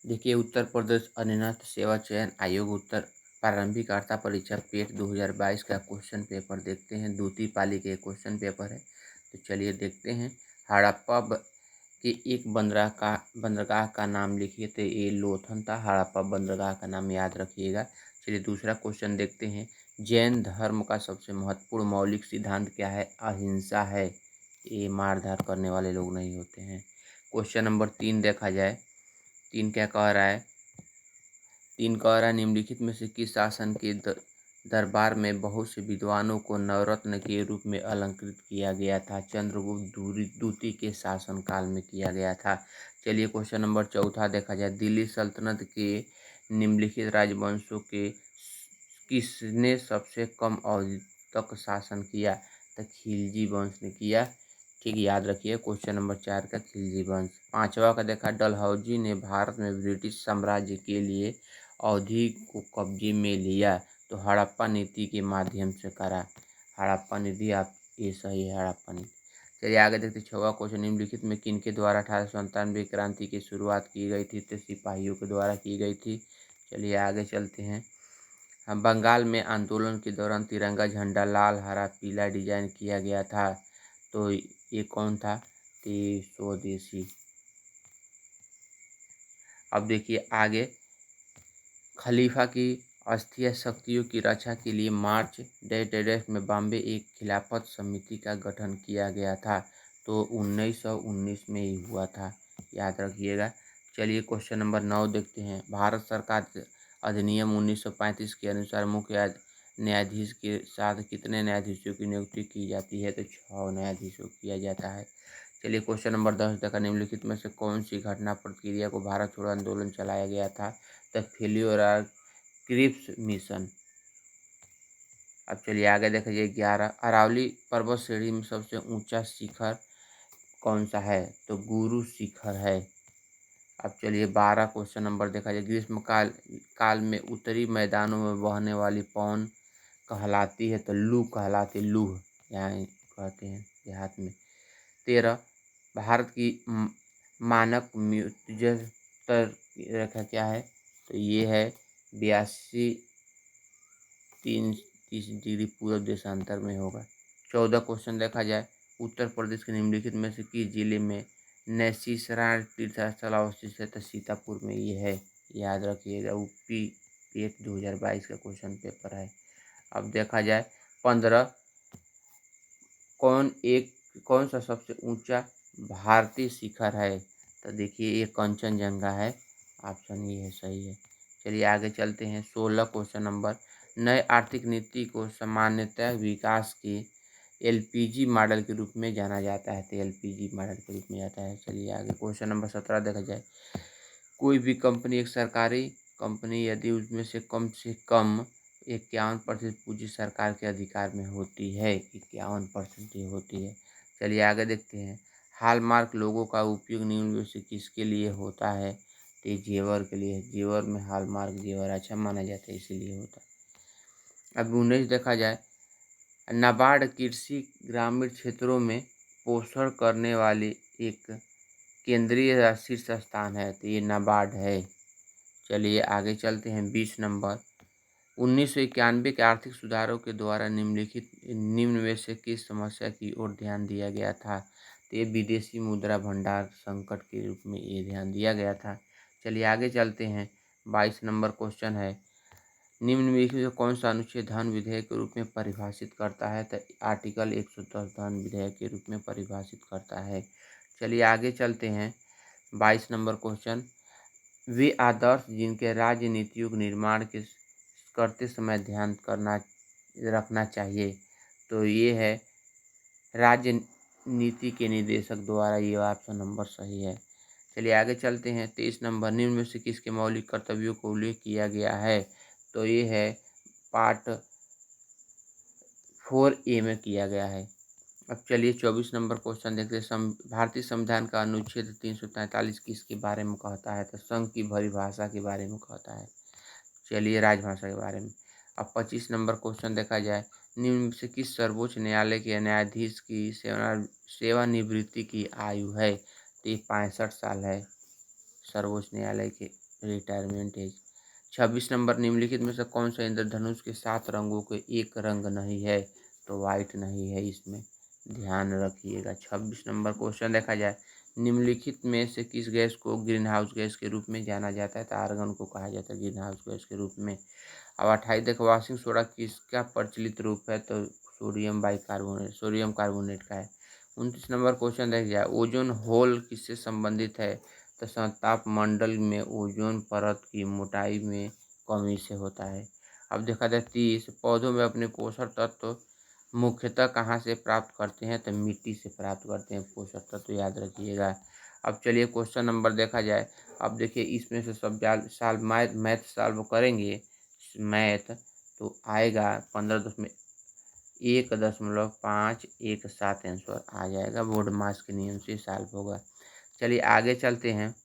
देखिए, उत्तर प्रदेश अधीनस्थ सेवा चयन आयोग उत्तर प्रारंभिक अर्हता परीक्षा पेट 2022 का क्वेश्चन पेपर देखते हैं। द्वितीय पाली के क्वेश्चन पेपर है, तो चलिए देखते हैं। हड़प्पा के एक बंदरगाह का नाम लिखिए, तो ये लोथन था। हड़प्पा बंदरगाह का नाम याद रखिएगा। चलिए दूसरा क्वेश्चन देखते हैं। जैन धर्म का सबसे महत्वपूर्ण मौलिक सिद्धांत क्या है? अहिंसा है। ये मारधार करने वाले लोग नहीं होते हैं। क्वेश्चन नंबर 3 देखा जाए। 3 क्या कह रहा है? 3 कह रहा है, निम्नलिखित में से किस शासन के दरबार में बहुत से विद्वानों को नवरत्न के रूप में अलंकृत किया गया था? चंद्रगुप्त द्वितीय के शासन काल में किया गया था। चलिए क्वेश्चन नंबर 4 देखा जाए। दिल्ली सल्तनत के निम्नलिखित राजवंशों के किसने सबसे कम अवधि तक शासन किया? तो खिलजी वंश ने किया। ठीक, याद रखिए क्वेश्चन नंबर 4 का खिलजी वंश। 5वां का देखा, डलहौजी ने भारत में ब्रिटिश साम्राज्य के लिए अवधि को कब्जे में लिया, तो हड़प्पा नीति के माध्यम से करा। हड़प्पा नीति, आप ये सही है, हड़प्पा नीति। चलिए आगे देखते 6वां क्वेश्चन। निम्नलिखित में किनके द्वारा 1897 क्रांति की शुरुआत की गई थी? तो सिपाहियों के द्वारा की गई थी। चलिए आगे चलते हैं। बंगाल में आंदोलन के दौरान तिरंगा झंडा लाल हरा पीला डिजाइन किया गया था, तो ये कौन था? तो स्वदेशी। अब देखिए आगे, खलीफा की अस्थायी शक्तियों की रक्षा के लिए मार्च में बॉम्बे एक खिलाफत समिति का गठन किया गया था, तो 1919 में ही हुआ था, याद रखिएगा। चलिए क्वेश्चन नंबर 9 देखते हैं। भारत सरकार अधिनियम 1935 के अनुसार मुख्य न्यायाधीश के साथ कितने न्यायाधीशों की नियुक्ति की जाती है? तो 6 न्यायाधीशों किया जाता है। चलिए क्वेश्चन नंबर 10 देखा। निम्नलिखित में से कौन सी घटना प्रक्रिया को भारत छोड़ो आंदोलन चलाया गया था? The failure of Cripps mission. अब चलिए आगे देखा जाए। 11, अरावली पर्वत श्रेणी में सबसे ऊंचा शिखर कौन सा है? तो गुरु शिखर है। अब चलिए 12 क्वेश्चन नंबर देखा जाए। ग्रीष्म काल में उत्तरी मैदानों में बहने वाली पवन कहलाती है? तो लू कहलाती, लूह यहाँ कहते हैं देहात में। 13, भारत की मानक मृत्युंजय रेखा क्या है? तो ये है 82-30 डिग्री पूर्व देशांतर में होगा। 14 क्वेश्चन देखा जाए। उत्तर प्रदेश के निम्नलिखित में से किस जिले में नैशीसराय तीर्थस्थल अवस्थित है? तो सीतापुर में ये है, याद रखिएगा। यूपी पेट 2022 का क्वेश्चन पेपर है। अब देखा जाए 15, कौन सा सबसे ऊंचा भारतीय शिखर है? तो देखिए ये कंचनजंगा है। ऑप्शन ये है, सही है। चलिए आगे चलते हैं। 16 क्वेश्चन नंबर। नए आर्थिक नीति को सामान्यतः विकास के एलपीजी मॉडल के रूप में जाना जाता है, तो एलपीजी मॉडल के रूप में जाता है। चलिए आगे क्वेश्चन नंबर 17 देखा जाए। कोई भी कंपनी एक सरकारी कंपनी यदि उसमें से कम 51% पूंजी सरकार के अधिकार में होती है, 51% ही होती है। चलिए आगे देखते हैं। हॉलमार्क लोगों का उपयोग निम्न में से किसके लिए होता है? तो जेवर के लिए। जेवर में हॉलमार्क जेवर अच्छा माना जाता है, इसीलिए होता है। अब 19 देखा जाए। नाबार्ड कृषि ग्रामीण क्षेत्रों में पोषण करने वाली एक केंद्रीय शीर्ष स्थान है, तो ये नाबार्ड है। चलिए आगे चलते हैं। 20 नंबर। 1991 के आर्थिक सुधारों के द्वारा निम्न में से किस समस्या की ओर ध्यान दिया गया था? तो ये विदेशी मुद्रा भंडार संकट के रूप में ये ध्यान दिया गया था। चलिए आगे चलते हैं। 22 नंबर क्वेश्चन है। निम्नलिखित में कौन सा अनुच्छेद धन विधेयक के रूप में परिभाषित करता है? तो आर्टिकल 110 धन विधेयक के रूप में परिभाषित करता है। चलिए आगे चलते हैं। 22 नंबर क्वेश्चन। वे आदर्श जिनके राजनीतियों के निर्माण के करते समय ध्यान रखना चाहिए, तो ये है राजनीति के निदेशक द्वारा। ये ऑप्शन नंबर सही है। चलिए आगे चलते हैं। 23 नंबर। निम्न में से किसके मौलिक कर्तव्यों को उल्लेख किया गया है? तो ये है पार्ट 4A में किया गया है। अब चलिए 24 नंबर क्वेश्चन देखते हैं। भारतीय संविधान का अनुच्छेद 343 किसके बारे में कहता है? तो संघ की परिभाषा के बारे में कहता है। चलिए राजभाषा के बारे में। अब 25 नंबर क्वेश्चन देखा जाए। निम्न में से किस सर्वोच्च न्यायालय के न्यायाधीश की सेवानिवृत्ति की आयु है? तो ये 65 साल है सर्वोच्च न्यायालय के रिटायरमेंट एज। 26 नंबर, निम्नलिखित में से कौन सा इंद्रधनुष के 7 रंगों के एक रंग नहीं है? तो वाइट नहीं है इसमें, ध्यान रखिएगा। 26 नंबर क्वेश्चन देखा जाए, निम्नलिखित में से किस गैस को ग्रीन हाउस गैस के रूप में जाना जाता है? तो आर्गन को कहा जाता है ग्रीन हाउस गैस के रूप में। अब 28 देखो, वॉशिंग सोडा किसका प्रचलित रूप है? तो सोडियम कार्बोनेट का है। 29 नंबर क्वेश्चन देख जाए, ओजोन होल किससे संबंधित है? तो समताप मंडल में ओजोन परत की मोटाई में कमी से होता है। अब देखा जाए 30, पौधों में अपने पोषक तत्व मुख्यतः कहाँ से प्राप्त करते हैं? तो मिट्टी से प्राप्त करते हैं पोषक तत्व, याद रखिएगा। अब चलिए क्वेश्चन नंबर देखा जाए। अब देखिए इसमें से सब साल मैथ सॉल्व करेंगे, मैथ तो आएगा 15.1.517 आंसर आ जाएगा। बोर्ड मास के नियम से सॉल्व होगा। चलिए आगे चलते हैं।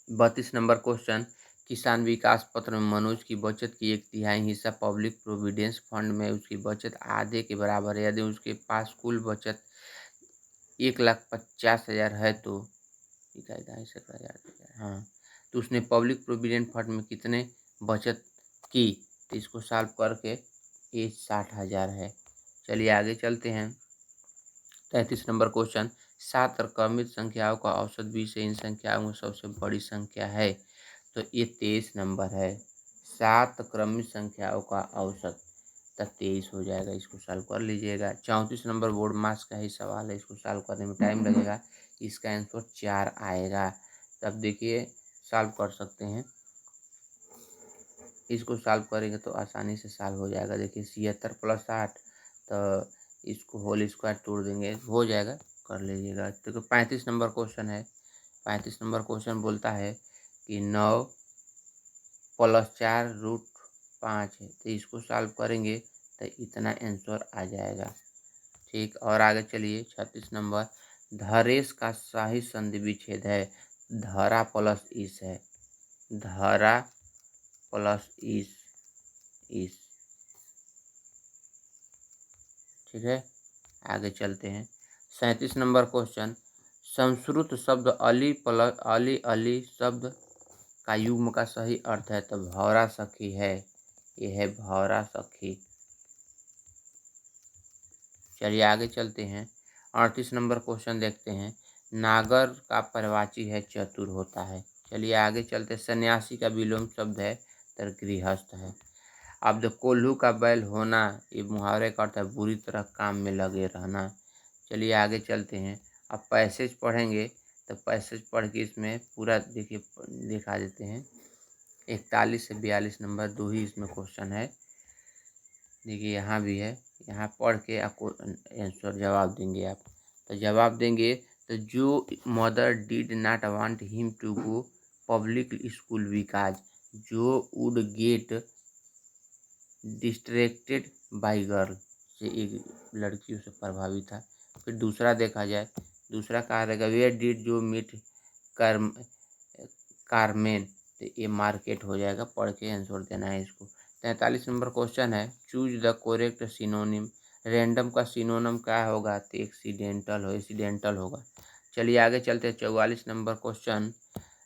32 नंबर क्वेश्चन, किसान विकास पत्र में मनोज की बचत की 1/3 हिस्सा पब्लिक प्रोविडेंस फंड में उसकी बचत आधे के बराबर है। यदि उसके पास कुल बचत 1,50,000 है तो हाँ, तो उसने पब्लिक प्रोविडेंट फंड में कितने बचत की? तो इसको सॉल्व करके ये 60,000 है। चलिए आगे चलते हैं। 33 नंबर क्वेश्चन, 7 क्रमिक संख्याओं का औसत 20 है, इन संख्याओं में सबसे बड़ी संख्या है? तो ये 23 नंबर है। 7 क्रमिक संख्याओं का औसत तो 23 हो जाएगा, इसको सॉल्व कर लीजिएगा। 34 नंबर बोर्ड मास का ही सवाल है, इसको सॉल्व करने में टाइम लगेगा। इसका आंसर 4 आएगा। तब देखिए सॉल्व कर सकते हैं, इसको सॉल्व करेंगे तो आसानी से सॉल्व हो जाएगा। देखिए 76 + 8, तो इसको होल स्क्वायर तोड़ देंगे, हो जाएगा, कर लीजिएगा। देखो 35 नंबर क्वेश्चन है। 35 नंबर क्वेश्चन बोलता है कि 9 + 4 √5 है, तो इसको सॉल्व करेंगे तो इतना आंसर आ जाएगा। ठीक, और आगे चलिए 36 नंबर, धरेश का सही संधि विच्छेद है, धरा प्लस इस है, धरा प्लस इस। ठीक है, आगे चलते हैं। 37 नंबर क्वेश्चन, संस्कृत शब्द अली प्लस अली शब्द का युग्म का सही अर्थ है? तो भौरा सखी है, यह है भौरा सखी। चलिए आगे चलते हैं। 38 नंबर क्वेश्चन देखते हैं, नागर का पर्यायवाची है चतुर होता है। चलिए आगे चलते, सन्यासी का विलोम शब्द है तो गृहस्थ है। अब जो कोल्हू का बैल होना, ये मुहावरे का अर्थ है बुरी तरह काम में लगे रहना। चलिए आगे चलते हैं। अब पैसेज पढ़ेंगे तो पैसेज पढ़ के इसमें पूरा देखिए दिखा देते हैं। 41 से 42 नंबर दो ही इसमें क्वेश्चन है। देखिए यहाँ भी है, यहाँ पढ़ के आपको आंसर जवाब देंगे आप। तो जवाब देंगे तो Joe mother did not want him to go public school because Joe would get distracted by girl, say एक लड़की उसे प्रभावित था। फिर दूसरा देखा जाए, दूसरा कहा रहेगा वेयर डिड जो मीट कारमेन, तो ये मार्केट हो जाएगा, पढ़ के आंसर देना है इसको। 43 नंबर क्वेश्चन है, choose the correct synonym, random का सिनोनिम क्या होगा? तो एक्सीडेंटल होगा। चलिए आगे चलते हैं। 44 नंबर क्वेश्चन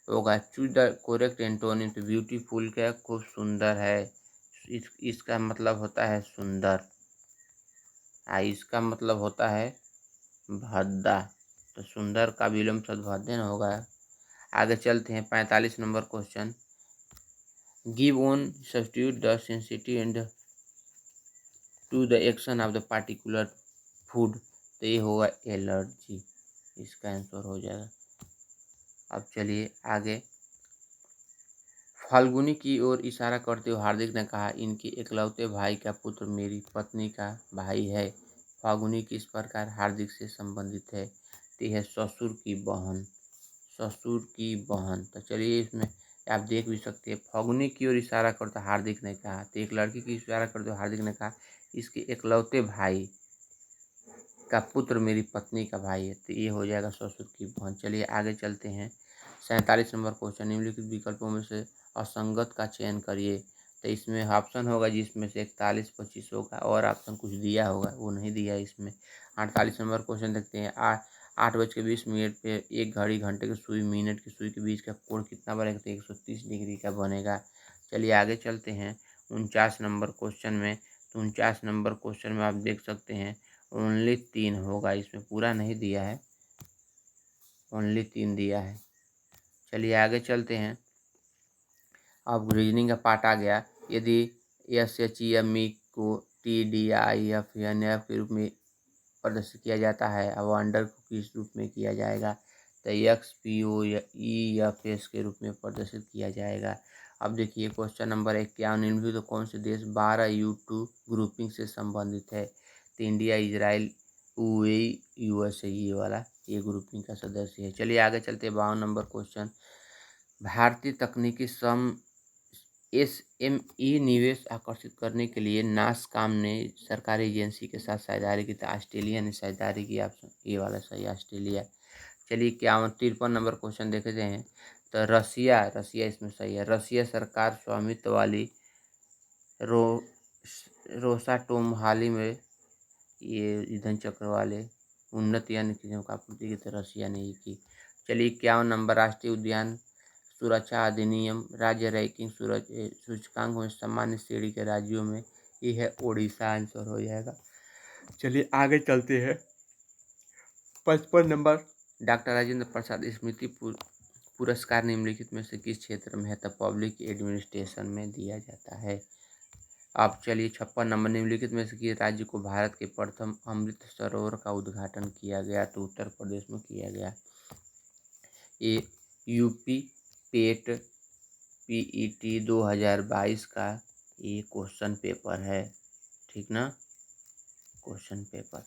होगा, चूज द करेक्ट एंटोनिम, तो ब्यूटीफुल क्या, खूब सुंदर है, इसका मतलब होता है सुंदर। इसका मतलब होता है भद्दा, तो सुंदर का विलोम शब्द भद्दे न होगा। आगे चलते हैं। 45 number question, give one substitute the sensitive end to the action of the particular food, तो ये होगा एलर्जी, इसका आंसर हो जाएगा। अब चलिए आगे, फाल्गुनी की ओर इशारा करते हुए हार्दिक ने कहा, इनके इकलौते भाई का पुत्र मेरी पत्नी का भाई है। फाल्गुनी किस प्रकार हार्दिक से संबंधित है? तो यह ससुर की बहन, ससुर की बहन। तो चलिए इसमें आप देख भी सकते हैं, फाल्गुनी की ओर इशारा करते हार्दिक ने कहा, तो एक लड़की की इशारा करते हुए हार्दिक ने कहा इसके इकलौते भाई का पुत्र मेरी पत्नी का भाई है, तो ये हो जाएगा ससुर की बहन। चलिए आगे चलते हैं। 47 नंबर क्वेश्चन, निम्नलिखित विकल्पों में से असंगत का चयन करिए, तो इसमें ऑप्शन होगा जिसमें से 41, 25 होगा, और ऑप्शन कुछ दिया होगा वो नहीं दिया इसमें। 48 नंबर क्वेश्चन देखते हैं, 8:20 पे एक घड़ी घंटे की सुई मिनट की सुई के बीच का कोण कितना बनेगा, तो 130 डिग्री का बनेगा। चलिए आगे चलते हैं 49 नंबर क्वेश्चन में। तो 49 नंबर क्वेश्चन में आप देख सकते हैं ओनली 3 होगा, इसमें पूरा नहीं दिया है, ओनली 3 दिया है। चलिए आगे चलते हैं। अब रीजनिंग का पार्ट आ गया। यदि S H E M E को T D I F N F के रूप में प्रदर्शित किया जाता है, अब अंडर को किस रूप में किया जाएगा, तो X P O E F S के रूप में प्रदर्शित किया जाएगा। अब देखिए क्वेश्चन नंबर 51, निम्नलिखित तो कौन से देश 12U2 ग्रुपिंग से संबंधित है, तो इंडिया, इजराइल, यूएई, यूएसए, ये वाला ये ग्रुपिंग का सदस्य है। चलिए आगे चलते हैं 52 नंबर क्वेश्चन। भारतीय तकनीकी सम एसएमई निवेश आकर्षित करने के लिए नासकॉम ने सरकारी एजेंसी के साथ साझेदारी की, तो ऑस्ट्रेलिया ने साझेदारी की। ऑप्शन ये वाला सही, ऑस्ट्रेलिया। चलिए 53 नंबर क्वेश्चन देखते हैं। तो रसिया इसमें सही है। रसिया सरकार स्वामित्व वाली रो रोसाटोम हाल ही में ये ईंधन चक्र वाले उन्नत यानी चीज़ों का आपूर्ति की, तो रसिया ने ही की। चलिए 51 नंबर, राष्ट्रीय उद्यान सुरक्षा अधिनियम राज्य रैंकिंग सूचकांक में सामान्य श्रेणी के राज्यों में ये है ओडिशा, आंसर हो जाएगा। चलिए आगे चलते हैं 55 नंबर, डॉक्टर राजेंद्र प्रसाद स्मृति पुरस्कार निम्नलिखित में से किस क्षेत्र में है, तो पब्लिक एडमिनिस्ट्रेशन में दिया जाता है। अब चलिए 56 नंबर, निम्नलिखित में से किस राज्य को भारत के प्रथम अमृत सरोवर का उद्घाटन किया गया, तो उत्तर प्रदेश में किया गया। ये यूपी पेट पीईटी 2022 का ये क्वेश्चन पेपर है, ठीक ना, क्वेश्चन पेपर।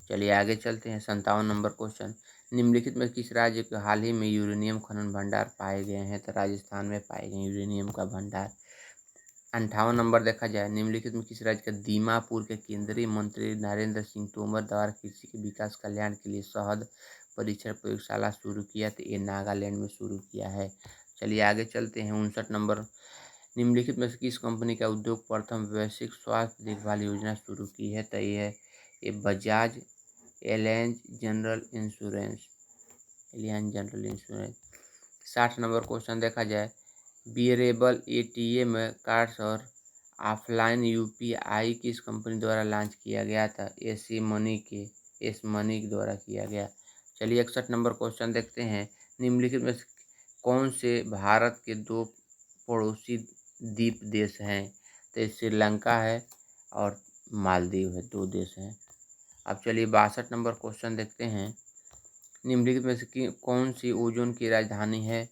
चलिए आगे चलते हैं 57 नंबर क्वेश्चन, निम्नलिखित में किस राज्य के हाल ही में यूरेनियम खनन भंडार पाए गए हैं, तो राजस्थान में पाए गए यूरेनियम का भंडार। 58 नंबर देखा जाए, निम्नलिखित में किस राज्य का दीमापुर के केंद्रीय मंत्री नरेंद्र सिंह तोमर द्वारा कृषि के विकास कल्याण के लिए शहद परीक्षण प्रयोगशाला शुरू किया, तो ये नागालैंड में शुरू किया है। चलिए आगे चलते हैं 59 नंबर, निम्नलिखित में से किस कंपनी का उद्योग प्रथम वैश्विक स्वास्थ्य देखभाल योजना शुरू की है, तो ये Bajaj Allianz general insurance, Allianz general insurance. 60 number question देखा जाए, बियरेबल एटीएम कार्ड्स और ऑफलाइन यूपीआई किस कंपनी द्वारा लॉन्च किया गया था, एस मनी द्वारा किया गया। चलिए 61 नंबर क्वेश्चन देखते हैं, निम्नलिखित में से कौन से भारत के 2 पड़ोसी द्वीप देश हैं, तो श्रीलंका है और मालदीव है, 2 देश हैं। अब चलिए 62 नंबर क्वेश्चन देखते हैं, निम्नलिखित में से कौन सी ओमान की राजधानी है,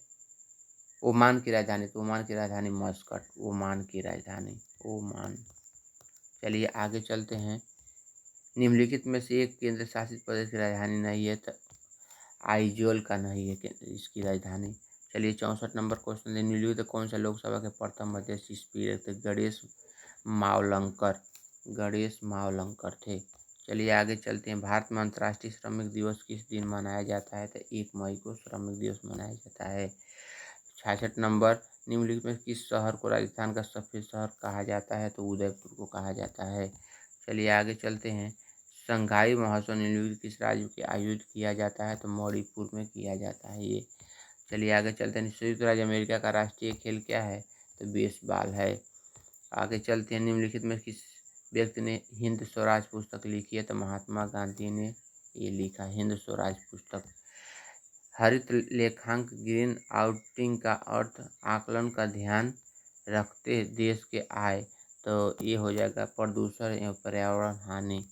ओमान की राजधानी, तो ओमान की राजधानी मस्कट, ओमान की राजधानी ओमान। चलिए आगे चलते हैं, निम्नलिखित में से एक केंद्र शासित प्रदेश की राजधानी नहीं है, तो आइजोल का नहीं है इसकी राजधानी। चलिए 64 नंबर क्वेश्चन, निम्नलिखित कौन सा लोकसभा के प्रथम मध्यस्थी स्पीकर थे, गणेश मावलंकर थे। चलिए आगे चलते हैं, भारत में अंतर्राष्ट्रीय श्रमिक दिवस किस दिन मनाया जाता है, तो 1 मई को श्रमिक दिवस मनाया जाता है। 66 नंबर, निम्नलिखित में किस शहर को राजस्थान का सफ़ेद शहर कहा जाता है, तो उदयपुर को कहा जाता है। चलिए आगे चलते हैं, शंघाई महोत्सव निम्नलिखित किस राज्य के आयोजित किया जाता है, तो मणिपुर में किया जाता है ये। चलिए आगे चलते हैं, संयुक्त राज्य अमेरिका का राष्ट्रीय खेल क्या है, तो बेसबॉल है। आगे चलते हैं, निम्नलिखित में किस व्यक्ति ने हिंद स्वराज पुस्तक लिखी है, तो महात्मा गांधी ने ये लिखा हिंद स्वराज पुस्तक। हरित लेखांक ग्रीन आउटिंग का अर्थ आकलन का ध्यान रखते देश के आय, तो ये हो जाएगा प्रदूषण एवं पर्यावरण हानि।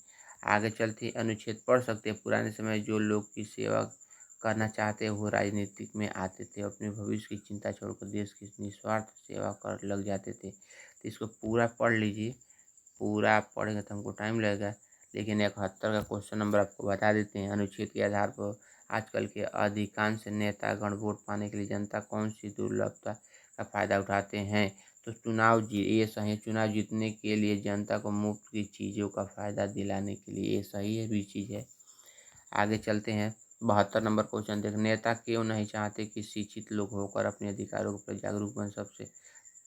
आगे चलते अनुच्छेद पढ़ सकते हैं, पुराने समय जो लोग की सेवा करना चाहते हैं वो राजनीतिक में आते थे, अपने भविष्य की चिंता छोड़कर देश की निस्वार्थ सेवा कर लग जाते थे। तो इसको पूरा पढ़ लीजिए, पूरा आप पढ़ेंगे तो हमको टाइम लगेगा, लेकिन 71 का क्वेश्चन नंबर आपको बता देते हैं। अनुच्छेद के आधार पर आजकल के अधिकांश नेतागण वोट पाने के लिए जनता कौन सी दुर्लभता का फायदा उठाते हैं, तो ये सही है, चुनाव जीतने के लिए जनता को मुफ्त की चीज़ों का फायदा दिलाने के लिए, ये सही है भी चीज़ है। आगे चलते हैं 72 नंबर क्वेश्चन देख, नेता क्यों नहीं चाहते कि शिक्षित लोग होकर अपने अधिकारों के प्रति जागरूक बन, सबसे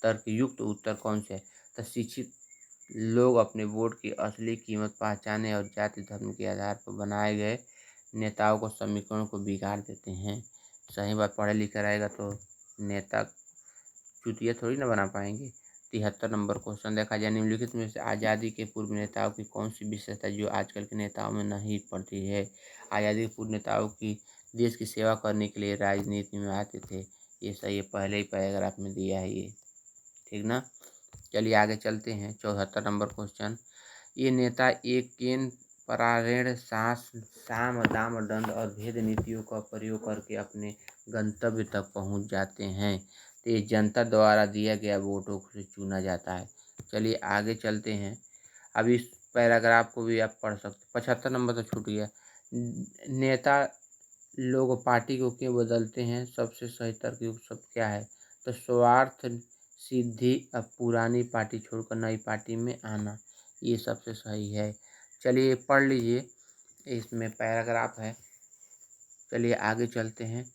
तर्कयुक्त उत्तर कौन से है, तो शिक्षित लोग अपने वोट की असली कीमत पहचाने और जाति धर्म के आधार पर बनाए गए नेताओं को समीकरणों को बिगाड़ देते हैं। सही बात, पढ़े लिखे रहेगा तो नेता चुतिया थोड़ी ना बना पाएंगे। 73 नंबर क्वेश्चन देखा जाए, निम्नलिखित में से आज़ादी के पूर्व नेताओं की कौन सी विशेषता जो आजकल के नेताओं में नहीं पड़ती है। आज़ादी के पूर्व नेताओं की देश की सेवा करने के लिए राजनीति में आते थे। ये सही है, पहले ही पैराग्राफ में दिया है ये, ठीक ना। चलिए आगे चलते हैं। 74 नंबर क्वेश्चन, ये नेता एक केन परायण साम दाम दंड और भेद नीतियों का प्रयोग करके अपने गंतव्य तक पहुंच जाते हैं। तो ये जनता द्वारा दिया गया वोटों से चुना जाता है। चलिए आगे चलते हैं। अब इस पैराग्राफ को भी आप पढ़ सकते। 75 नंबर तो छूट गया। नेता लोग पार्टी को क्यों बदलते हैं, सबसे सही तर्क सब क्या है। तो स्वार्थ सिद्धि, अब पुरानी पार्टी छोड़कर नई पार्टी में आना, ये सबसे सही है। चलिए पढ़ लीजिए, इसमें पैराग्राफ है। चलिए आगे चलते हैं।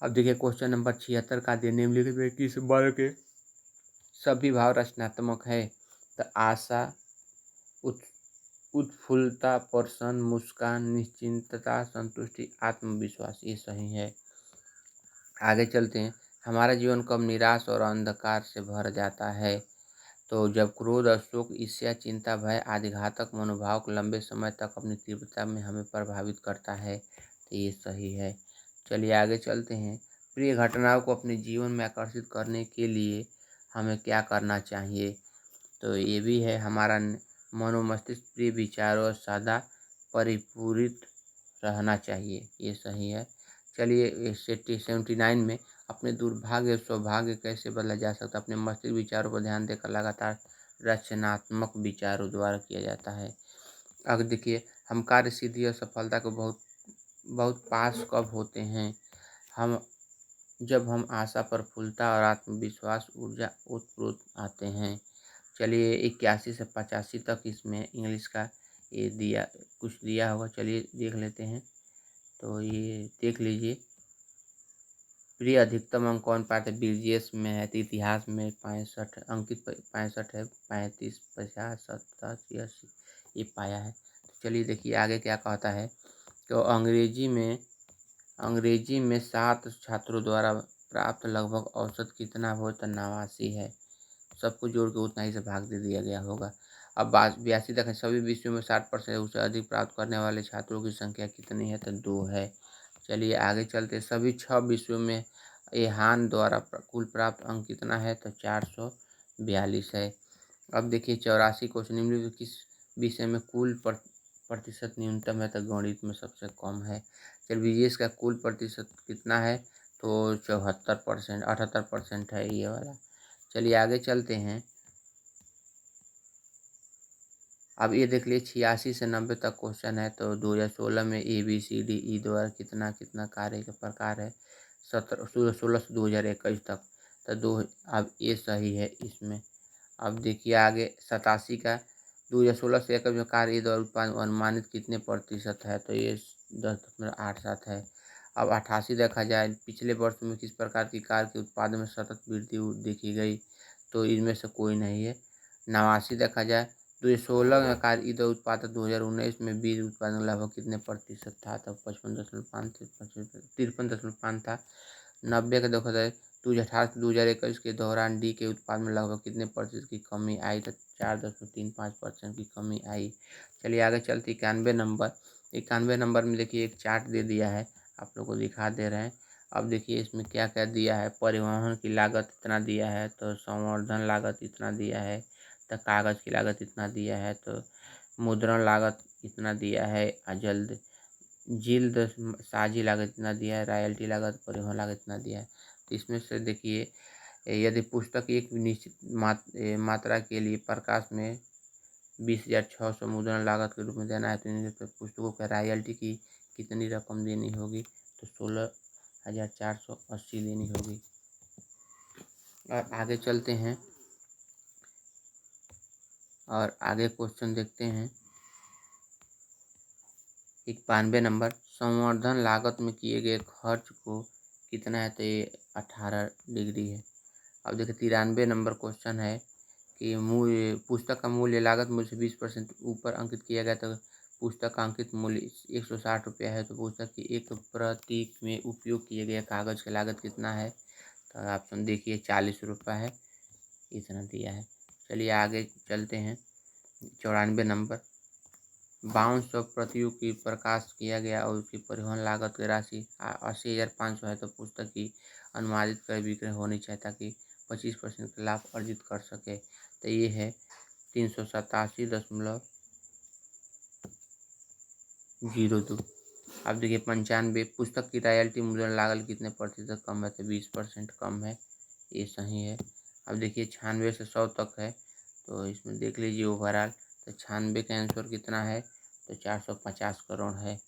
अब देखिए क्वेश्चन नंबर 76 का दिया, निम्नलिखित में किस वर्ग के सभी भाव रचनात्मक है। तो आशा, उत्फुल्लता, प्रसन्न, मुस्कान, निश्चिंतता, संतुष्टि, आत्मविश्वास, ये सही है। आगे चलते हैं। हमारा जीवन कब निराश और अंधकार से भर जाता है। तो जब क्रोध, अशोक, ईर्ष्या, चिंता, भय आदि घातक मनोभाव को लंबे समय तक अपनी तीव्रता में हमें प्रभावित करता है। तो ये सही है। चलिए आगे चलते हैं। प्रिय घटनाओं को अपने जीवन में आकर्षित करने के लिए हमें क्या करना चाहिए। तो ये भी है, हमारा मनोमस्तिष्क प्रिय विचारों और सदा परिपूरित रहना चाहिए, ये सही है। चलिए 79 में, अपने दुर्भाग्य और सौभाग्य कैसे बदला जा सकता है। अपने मस्तिष्क विचारों पर ध्यान देकर लगातार रचनात्मक विचारों द्वारा किया जाता है। अब देखिए, हम कार्य सिद्धि और सफलता को बहुत बहुत पास कब होते हैं। जब हम आशा, प्रफुल्लता और आत्मविश्वास ऊर्जा उत्प्रोत आते हैं। चलिए 81 से 85 तक इसमें इंग्लिश का ये दिया, कुछ दिया होगा, चलिए देख लेते हैं। तो ये देख लीजिए। प्रिय अधिकतम अंक कौन पाते, बीजीएस में है। तो इतिहास में 65 अंकित 65 है, 35, 50, 87, 80 ये पाया है। तो चलिए देखिए आगे क्या कहता है। तो अंग्रेजी में 7 छात्रों द्वारा प्राप्त लगभग औसत कितना हो, तो 89 है। सबको जोड़ के उतना ही से भाग दे दिया गया होगा। अब 82 तक है। सभी विषयों में 60% उससे अधिक प्राप्त करने वाले छात्रों की संख्या कितनी है, तो 2 है। चलिए आगे चलते। सभी 6 विषयों में एहान द्वारा कुल प्राप्त अंक कितना है, तो 442 है। अब देखिए 84 क्वेश्चन, निम्नलिखित किस विषय में कुल प्रतिशत न्यूनतम है, तो गणित में सबसे कम है। चल बीजीएस का कुल प्रतिशत कितना है, तो 74%, 78% है ये वाला। चलिए आगे चलते हैं। अब ये देख लिए 86 से 90 तक क्वेश्चन है। तो 2016 में ABCDE द्वारा कितना कितना कार्य के प्रकार है, 16 से 2021 तक। तो अब ये सही है इसमें। अब देखिए आगे 87 का, 2016 से 21 में कार्य द्वारा उत्पादन अनुमानित कितने प्रतिशत है, तो ये 10.87 है। अब 88 देखा जाए, पिछले वर्ष में किस प्रकार की कार के उत्पादन में सतत वृद्धि देखी गई, तो इनमें से कोई नहीं है। 89 देखा जाए, 2016 में कार ईंधन उत्पादन 2019 में बीज उत्पादन लगभग कितने प्रतिशत था, तो 55.5 से 53.5 था। 90 का देखा जाए, 2018 से 2021 के दौरान डी के उत्पाद में लगभग कितने प्रतिशत की कमी आई, तो 4.35% की कमी आई। चलिए आगे चलते 91 नंबर में देखिए एक चार्ट दे दिया है, आप लोग को दिखा दे रहे हैं। अब देखिए इसमें क्या क्या दिया है। परिवहन की लागत इतना दिया है, तो संवर्धन लागत इतना दिया है, तो कागज़ की लागत इतना दिया है, तो मुद्रण लागत इतना दिया है, जिल्द साझी लागत इतना दिया है, रॉयल्टी लागत, परिवहन लागत इतना दिया है। तो इसमें से देखिए, यदि पुस्तक एक निश्चित मात्रा के लिए प्रकाश में 20,600 मुद्रण लागत के रूप में देना है, तो इन पुस्तकों का रॉयल्टी की कितनी रकम देनी होगी, तो 16,480 देनी होगी। और आगे चलते हैं और आगे क्वेश्चन देखते हैं। 91 नंबर, संवर्धन लागत में किए गए खर्च को कितना है, तो ये 18 डिग्री है। अब देखिए 93 नंबर क्वेश्चन है कि पुस्तक का मूल्य लागत मूल्य से 20% ऊपर अंकित किया गया, तो पुस्तक का अंकित मूल्य 160 रुपया है, तो पुस्तक की एक प्रति में उपयोग किए गए कागज़ की लागत कितना है? तो ऑप्शन देखिए 40 रुपये है, इतना दिया है। चलिए आगे चलते हैं। 94 नंबर, 5200 प्रतियों की प्रकाश किया गया और उसकी परिवहन लागत की राशि 80,500 है, तो पुस्तक की अनुवादित क्रय विक्रय होनी चाहिए ताकि 25% का लाभ अर्जित कर सके। तो ये है 387.02। अब देखिए 95, पुस्तक की रॉयल्टी मुद्रण लागत कितने प्रतिशत कम है? तो 20% कम है, ये सही है। अब देखिए 96 से 100 तक है, तो इसमें देख लीजिए ओवरऑल, तो 96 का आंसर कितना है? तो 450 करोड़ है।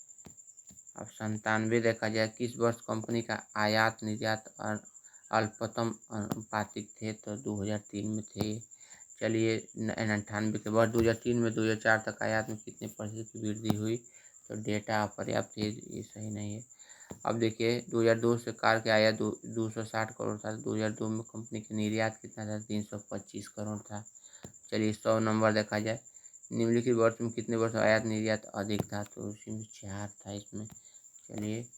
अब 97 देखा जाए, किस वर्ष कंपनी का आयात निर्यात अल्पतम अनुपातिक थे? तो 2003 में थे। चलिए 98 के बाद 2003 में 2004 तक आयात में कितने प्रतिशत की वृद्धि हुई? तो डेटा अपर्याप्त है, ये सही नहीं है। अब देखिए 2002 से कार के आयात 260 करोड़ था, 2002 में कंपनी का निर्यात कितना था? 325 करोड़ था। चलिए 100 नंबर देखा जाए, निम्नलिखित वर्ष में कितने वर्ष आयात निर्यात अधिक था? तो उसी में 4 था इसमें। चलिए